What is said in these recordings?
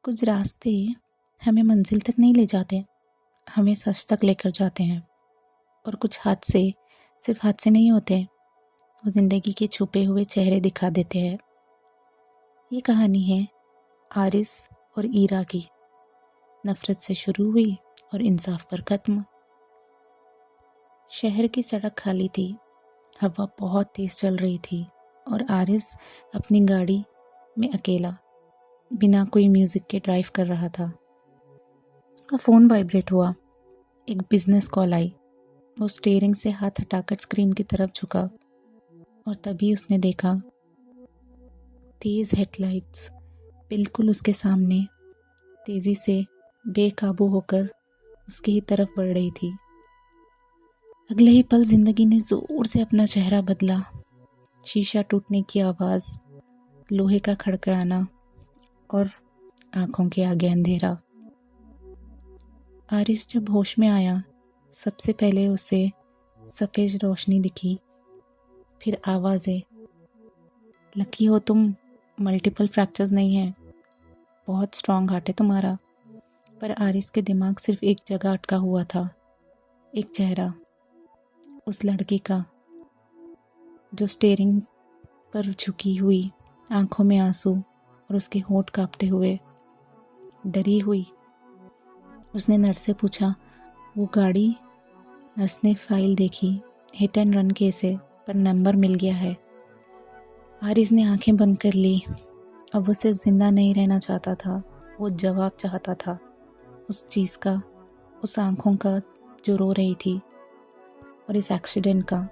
कुछ रास्ते हमें मंजिल तक नहीं ले जाते, हमें सच तक लेकर जाते हैं। और कुछ हादसे सिर्फ हादसे नहीं होते, वो ज़िंदगी के छुपे हुए चेहरे दिखा देते हैं। ये कहानी है आरिस और ईरा की। नफ़रत से शुरू हुई और इंसाफ पर ख़त्म। शहर की सड़क खाली थी, हवा बहुत तेज़ चल रही थी और आरिस अपनी गाड़ी में अकेला बिना कोई म्यूज़िक के ड्राइव कर रहा था। उसका फ़ोन वाइब्रेट हुआ। एक बिजनेस कॉल आई। वो स्टीयरिंग से हाथ हटाकर स्क्रीन की तरफ झुका और तभी उसने देखा तेज़ हेडलाइट्स बिल्कुल उसके सामने तेज़ी से बेकाबू होकर उसकी ही तरफ बढ़ रही थी। अगले ही पल जिंदगी ने ज़ोर से अपना चेहरा बदला। शीशा टूटने की आवाज़, लोहे का खड़खड़ाना और आंखों के आगे अंधेरा। आरिस जब होश में आया, सबसे पहले उसे सफ़ेद रोशनी दिखी, फिर आवाज़ें। लकी हो तुम, मल्टीपल फ्रैक्चर्स नहीं हैं, बहुत स्ट्रॉन्ग हार्ट है तुम्हारा। पर आरिस के दिमाग सिर्फ एक जगह अटका हुआ था, एक चेहरा, उस लड़की का जो स्टीयरिंग पर झुकी हुई, आंखों में आंसू और उसके होंठ कांपते हुए, डरी हुई। उसने नर्स से पूछा, वो गाड़ी? नर्स ने फाइल देखी, हिट एंड रन केस है, पर नंबर मिल गया है। आरिस ने आंखें बंद कर ली। अब वो सिर्फ जिंदा नहीं रहना चाहता था, वो जवाब चाहता था उस चीज़ का, उस आंखों का जो रो रही थी, और इस एक्सीडेंट का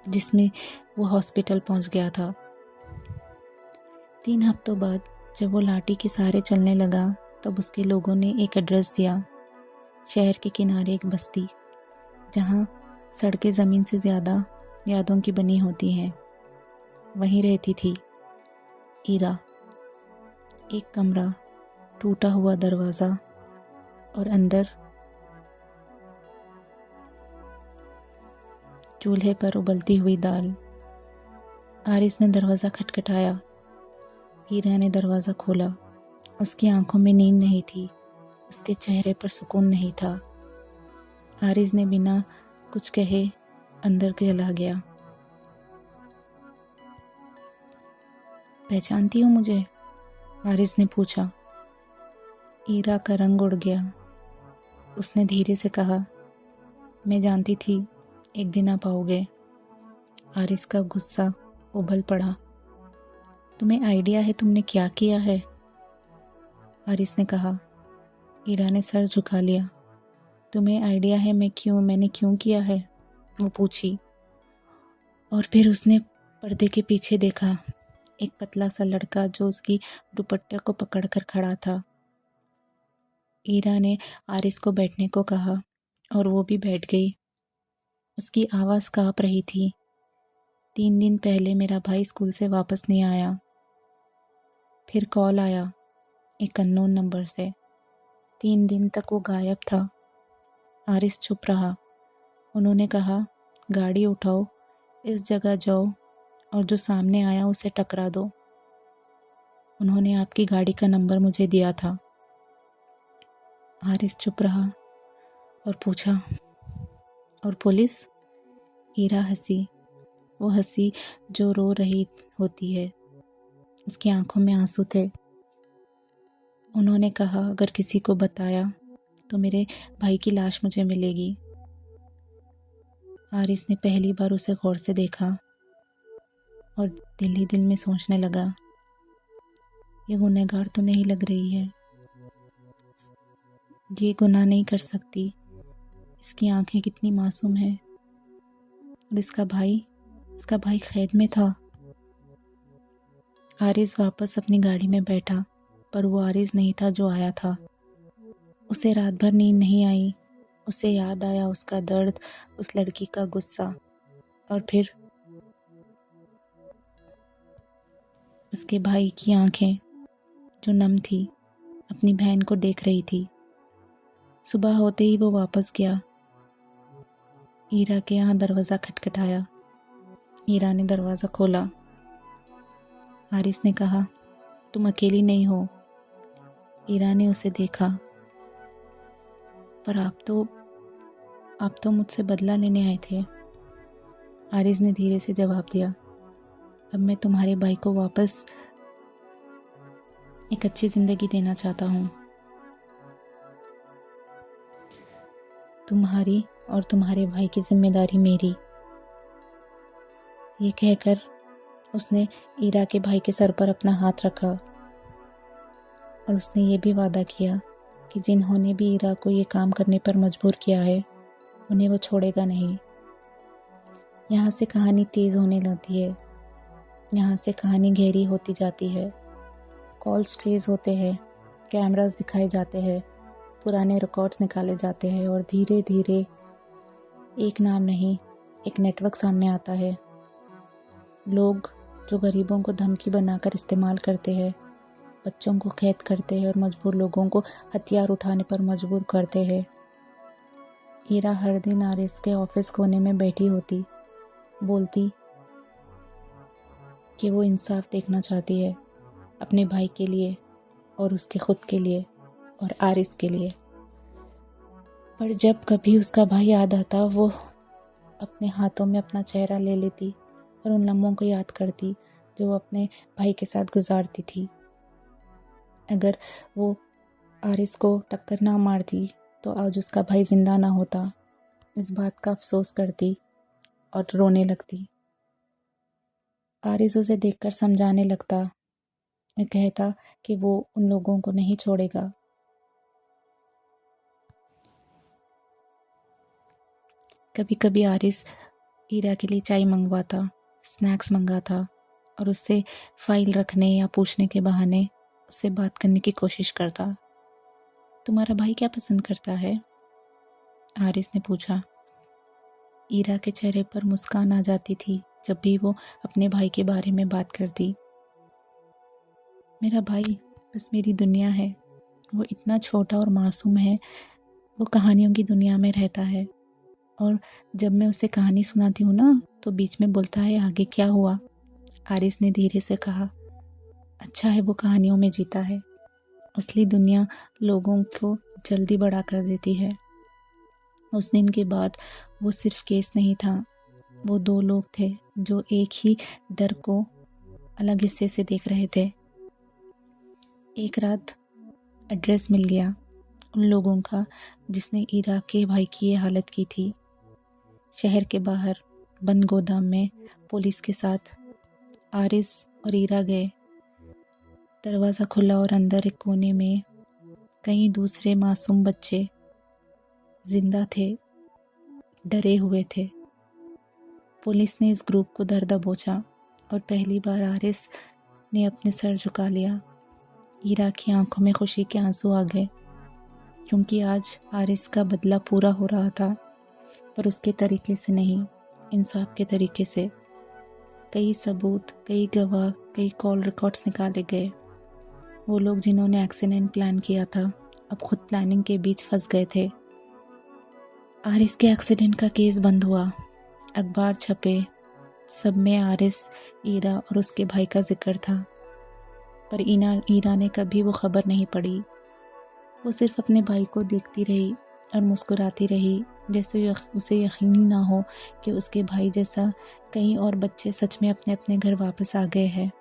जिसमें वो हॉस्पिटल पहुंच गया था। 3 हफ्तों बाद जब वो लाठी के सहारे चलने लगा, तब उसके लोगों ने एक एड्रेस दिया। शहर के किनारे एक बस्ती, जहाँ सड़कें ज़मीन से ज़्यादा यादों की बनी होती हैं। वहीं रहती थी ईरा। एक कमरा, टूटा हुआ दरवाज़ा और अंदर चूल्हे पर उबलती हुई दाल। आरिस ने दरवाज़ा खटखटाया। ईरा ने दरवाज़ा खोला। उसकी आंखों में नींद नहीं थी, उसके चेहरे पर सुकून नहीं था। आरिस ने बिना कुछ कहे अंदर चला गया। पहचानती हो मुझे? आरिस ने पूछा। ईरा का रंग उड़ गया। उसने धीरे से कहा, मैं जानती थी एक दिन आप आओगे। आरिस का गुस्सा उबल पड़ा। तुम्हें आइडिया है तुमने क्या किया है? आरिस ने कहा। ईरा ने सर झुका लिया। तुम्हें आइडिया है मैंने क्यों किया है? वो पूछी। और फिर उसने पर्दे के पीछे देखा, एक पतला सा लड़का जो उसकी दुपट्टे को पकड़कर खड़ा था। ईरा ने आरिस को बैठने को कहा और वो भी बैठ गई। उसकी आवाज़ काँप रही थी। 3 दिन पहले मेरा भाई स्कूल से वापस नहीं आया। फिर कॉल आया एक अननोन नंबर से। 3 दिन तक वो गायब था। आरिस चुप रहा। उन्होंने कहा, गाड़ी उठाओ, इस जगह जाओ और जो सामने आया उसे टकरा दो। उन्होंने आपकी गाड़ी का नंबर मुझे दिया था। आरिस चुप रहा और पूछा, और पुलिस? ईरा हंसी, वो हंसी जो रो रही होती है। उसकी आंखों में आंसू थे। उन्होंने कहा, अगर किसी को बताया तो मेरे भाई की लाश मुझे मिलेगी। आरिस ने पहली बार उसे गौर से देखा और दिल ही दिल में सोचने लगा, ये गुनहगार तो नहीं लग रही है, ये गुनाह नहीं कर सकती, इसकी आंखें कितनी मासूम हैं। और इसका भाई कैद में था। आरिस वापस अपनी गाड़ी में बैठा, पर वो आरिस नहीं था जो आया था। उसे रात भर नींद नहीं आई। उसे याद आया उसका दर्द, उस लड़की का गुस्सा, और फिर उसके भाई की आंखें जो नम थी, अपनी बहन को देख रही थी। सुबह होते ही वो वापस गया। ईरा के यहाँ दरवाज़ा खटखटाया। ईरा ने दरवाज़ा खोला। आरिस ने कहा, तुम अकेली नहीं हो, ईरा ने उसे देखा। पर आप तो मुझसे बदला लेने आए थे। आरिस ने धीरे से जवाब दिया। अब मैं तुम्हारे भाई को वापस एक अच्छी जिंदगी देना चाहता हूँ। तुम्हारी और तुम्हारे भाई की जिम्मेदारी मेरी। ये कहकर उसने ईरा के भाई के सर पर अपना हाथ रखा और उसने ये भी वादा किया कि जिन्होंने भी ईरा को ये काम करने पर मजबूर किया है उन्हें वो छोड़ेगा नहीं। यहाँ से कहानी तेज़ होने लगती है। यहाँ से कहानी गहरी होती जाती है। कॉल्स ट्रेस होते हैं, कैमरास दिखाए जाते हैं, पुराने रिकॉर्ड्स निकाले जाते हैं और धीरे धीरे एक नाम नहीं, एक नेटवर्क सामने आता है। लोग जो गरीबों को धमकी बनाकर इस्तेमाल करते हैं, बच्चों को कैद करते हैं और मजबूर लोगों को हथियार उठाने पर मजबूर करते हैं। ईरा हर दिन आरिस के ऑफिस कोने में बैठी होती, बोलती कि वो इंसाफ देखना चाहती है, अपने भाई के लिए और उसके खुद के लिए और आरिस के लिए। पर जब कभी उसका भाई याद आता वो अपने हाथों में अपना चेहरा ले लेती और उन लम्हों को याद करती जो वो अपने भाई के साथ गुजारती थी। अगर वो आरिस को टक्कर ना मारती तो आज उसका भाई जिंदा ना होता। इस बात का अफसोस करती और रोने लगती। आरिस उसे देखकर समझाने लगता और कहता कि वो उन लोगों को नहीं छोड़ेगा। कभी कभी आरिस ईरा के लिए चाय मंगवाता, स्नैक्स मंगाता और उससे फाइल रखने या पूछने के बहाने उससे बात करने की कोशिश करता। तुम्हारा भाई क्या पसंद करता है? आरिस ने पूछा। ईरा के चेहरे पर मुस्कान आ जाती थी जब भी वो अपने भाई के बारे में बात करती। मेरा भाई बस मेरी दुनिया है। वो इतना छोटा और मासूम है। वो कहानियों की दुनिया में रहता है और जब मैं उसे कहानी सुनाती हूँ ना तो बीच में बोलता है आगे क्या हुआ। आरिस ने धीरे से कहा। अच्छा है वो कहानियों में जीता है। असली दुनिया लोगों को जल्दी बड़ा कर देती है। उस दिन के बाद वो सिर्फ केस नहीं था, वो दो लोग थे जो एक ही डर को अलग हिस्से से देख रहे थे। एक रात एड्रेस मिल गया उन लोगों का जिसने ईरा के भाई की ये हालत की थी। शहर के बाहर बंद गोदाम में पुलिस के साथ आरिस और ईरा गए। दरवाज़ा खुला और अंदर एक कोने में कई दूसरे मासूम बच्चे जिंदा थे, डरे हुए थे। पुलिस ने इस ग्रुप को दर दबोचा और पहली बार आरिस ने अपने सर झुका लिया। ईरा की आंखों में खुशी के आंसू आ गए क्योंकि आज आरिस का बदला पूरा हो रहा था, पर उसके तरीके से नहीं, इंसाफ के तरीके से। कई सबूत, कई गवाह, कई कॉल रिकॉर्ड्स निकाले गए। वो लोग जिन्होंने एक्सीडेंट प्लान किया था अब खुद प्लानिंग के बीच फंस गए थे। आरिस के एक्सीडेंट का केस बंद हुआ, अखबार छपे, सब में आरिस, ईरा और उसके भाई का जिक्र था। पर ईरा ने कभी वो खबर नहीं पढ़ी। वो सिर्फ अपने भाई को देखती रही और मुस्कुराती रही, जैसे उसे यकीन ही ना हो कि उसके भाई जैसा कई और बच्चे सच में अपने अपने घर वापस आ गए हैं।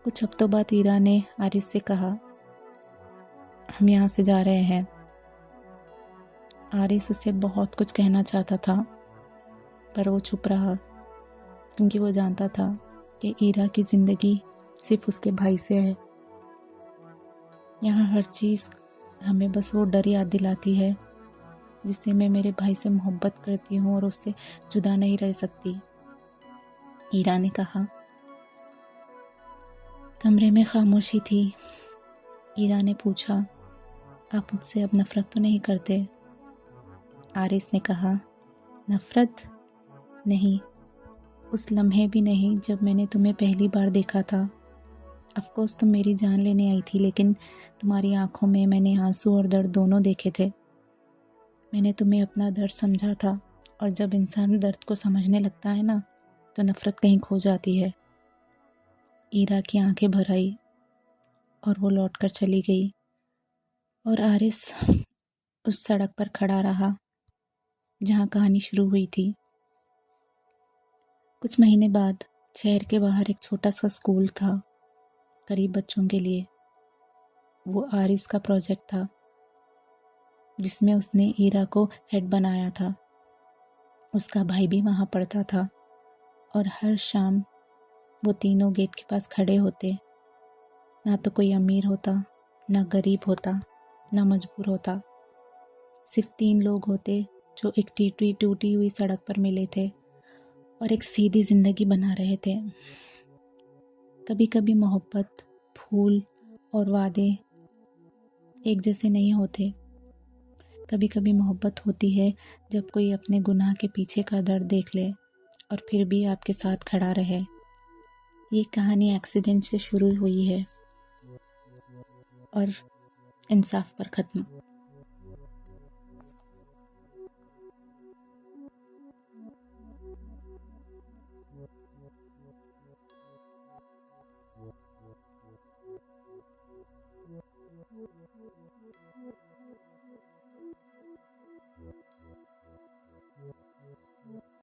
कुछ हफ्तों बाद ईरा ने आरिस से कहा, हम यहाँ से जा रहे हैं। आरिस उसे बहुत कुछ कहना चाहता था पर वो चुप रहा क्योंकि वो जानता था कि ईरा की ज़िंदगी सिर्फ उसके भाई से है। यहाँ हर चीज़ हमें बस वो डर याद दिलाती है जिससे मैं मेरे भाई से मोहब्बत करती हूँ और उससे जुदा नहीं रह सकती। ईरा ने कहा। कमरे में खामोशी थी। ईरा ने पूछा, आप मुझसे अब नफ़रत तो नहीं करते? आरिस ने कहा, नफ़रत नहीं, उस लम्हे भी नहीं जब मैंने तुम्हें पहली बार देखा था। अफकोर्स तुम मेरी जान लेने आई थी, लेकिन तुम्हारी आंखों में मैंने आंसू और दर्द दोनों देखे थे। मैंने तुम्हें अपना दर्द समझा था और जब इंसान दर्द को समझने लगता है ना तो नफ़रत कहीं खो जाती है। ईरा की आंखें भर आई। और वो लौटकर चली गई और आरिस उस सड़क पर खड़ा रहा जहाँ कहानी शुरू हुई थी। कुछ महीने बाद शहर के बाहर एक छोटा सा स्कूल था, गरीब बच्चों के लिए। वो आरिस का प्रोजेक्ट था जिसमें उसने ईरा को हेड बनाया था। उसका भाई भी वहाँ पढ़ता था और हर शाम वो तीनों गेट के पास खड़े होते। ना तो कोई अमीर होता, ना गरीब होता, ना मजबूर होता। सिर्फ 3 लोग होते जो एक टूटी हुई सड़क पर मिले थे और एक सीधी जिंदगी बना रहे थे। कभी कभी मोहब्बत, फूल और वादे एक जैसे नहीं होते। कभी कभी मोहब्बत होती है जब कोई अपने गुनाह के पीछे का दर्द देख ले और फिर भी आपके साथ खड़ा रहे। ये कहानी एक्सीडेंट से शुरू हुई है और इंसाफ पर ख़त्म।